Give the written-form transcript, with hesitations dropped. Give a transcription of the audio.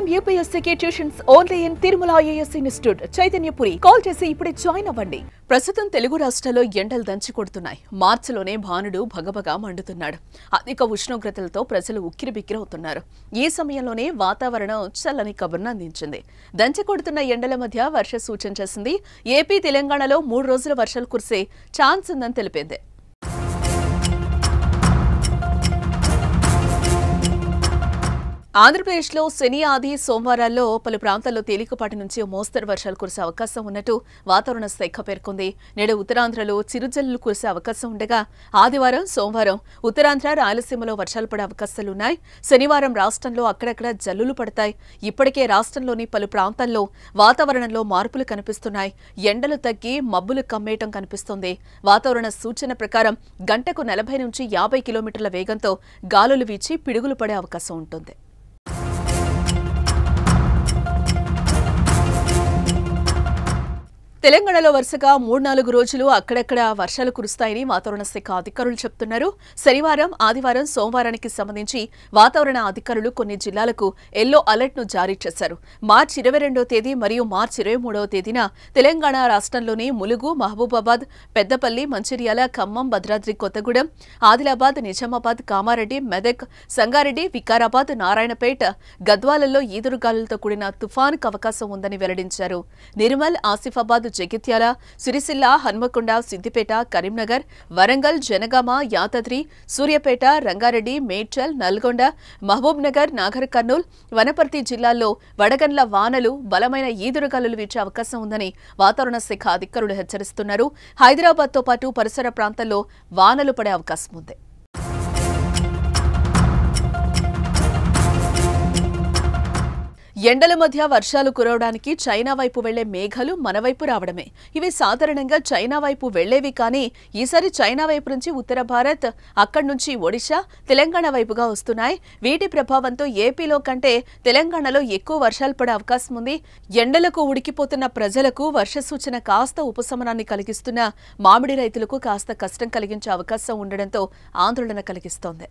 IIM UPSC tuitions only in Tirumala IAS institute Chaitanyapuri. Call చేసి ఇప్పుడే join అవ్వండి. ప్రస్తుతం తెలుగు రాష్ట్రాల్లో ఎండలు దంచి కొడుతున్నాయి. మార్చిలోనే భానుడు భగభగా మండుతున్నాడు. అధిక ఉష్ణోగ్రతలతో ప్రజలు ఉక్కిరిబిక్కిరవుతున్నారు. ఈ సమయంలోనే వాతావరణం చల్లని కబుర్ను అందించింది. దంచి కొడుతున్న ఎండల మధ్య వర్ష సూచన చేసింది. ఏపీ, తెలంగాణలో 3 రోజుల వర్షాలు కురిసే ఛాన్స్ ఉందని తెలిపింది. ఆంధ్రప్రదేశ్లో శని, ఆది, సోమవారాల్లో పలు ప్రాంతాల్లో తేలికపాటి నుంచి మోస్తరు వర్షాలు కురిసే అవకాశం ఉన్నట్టు వాతావరణ శాఖ పేర్కొంది. నేడు ఉత్తరాంధ్రలో చిరుజల్లులు కురిసే అవకాశం ఉండగా ఆదివారం, సోమవారం ఉత్తరాంధ్ర, రాయలసీమలో వర్షాలు పడే అవకాశాలున్నాయి. శనివారం రాష్ట్రంలో అక్కడక్కడ జల్లులు పడతాయి. ఇప్పటికే రాష్ట్రంలోని పలు ప్రాంతాల్లో వాతావరణంలో మార్పులు కనిపిస్తున్నాయి. ఎండలు తగ్గి మబ్బులు కమ్మేయటం కనిపిస్తోంది. వాతావరణ సూచన ప్రకారం గంటకు 40 నుంచి 50 కిలోమీటర్ల వేగంతో గాలులు వీచి పిడుగులు పడే అవకాశం ఉంటుంది. తెలంగాణలో వరుసగా 3-4 రోజులు అక్కడక్కడ వర్షాలు కురుస్తాయని వాతావరణ శాఖ అధికారులు చెబుతున్నారు. శనివారం, ఆదివారం, సోమవారానికి సంబంధించి వాతావరణ అధికారులు కొన్ని జిల్లాలకు ఎల్లో అలర్ట్ ను జారీ చేశారు. మార్చి 22వ తేదీ మరియు మార్చి 23వ తేదీన తెలంగాణ రాష్ట్రంలోని ములుగు, మహబూబాబాద్, పెద్దపల్లి, మంచిర్యాల, ఖమ్మం, భద్రాద్రి కొత్తగూడెం, ఆదిలాబాద్, నిజామాబాద్, కామారెడ్డి, మెదక్, సంగారెడ్డి, వికారాబాద్, నారాయణపేట, గద్వాలలో ఈదురుగాలులతో కూడిన తుఫానుకు అవకాశం ఉందని వెల్లడించారు. నిర్మల్, ఆసిఫాబాద్, జగిత్యాల, సిరిసిల్ల, హన్మకొండ, సిద్దిపేట, కరీంనగర్, వరంగల్, జనగామ, యాదాద్రి, సూర్యాపేట, రంగారెడ్డి, మేడ్చల్, నల్గొండ, మహబూబ్ నగర్, నాగర్ కర్నూల్, వనపర్తి జిల్లాల్లో వడగండ్ల వానలు, బలమైన ఈదురుగాలులు వీచే అవకాశం ఉందని వాతావరణ శాఖ అధికారులు హెచ్చరిస్తున్నారు. హైదరాబాద్తో పాటు పరిసర ప్రాంతాల్లో వానలు పడే అవకాశం ఉంది. ఎండల మధ్య వర్షాలు కురవడానికి చైనా వైపు వెళ్లే మేఘాలు మన వైపు రావడమే. ఇవి సాధారణంగా చైనా వైపు వెళ్లేవి, కానీ ఈసారి చైనా వైపు నుంచి ఉత్తర భారత్, అక్కడి నుంచి ఒడిశా, తెలంగాణ వైపుగా వస్తున్నాయి. వీటి ప్రభావంతో ఏపీలో కంటే తెలంగాణలో ఎక్కువ వర్షాలు పడే అవకాశం ఉంది. ఎండలకు ఉడికిపోతున్న ప్రజలకు వర్ష సూచన కాస్త ఉపశమనాన్ని కలిగిస్తున్న మామిడి రైతులకు కాస్త కష్టం కలిగించే అవకాశం ఉండడంతో ఆందోళన కలిగిస్తోంది.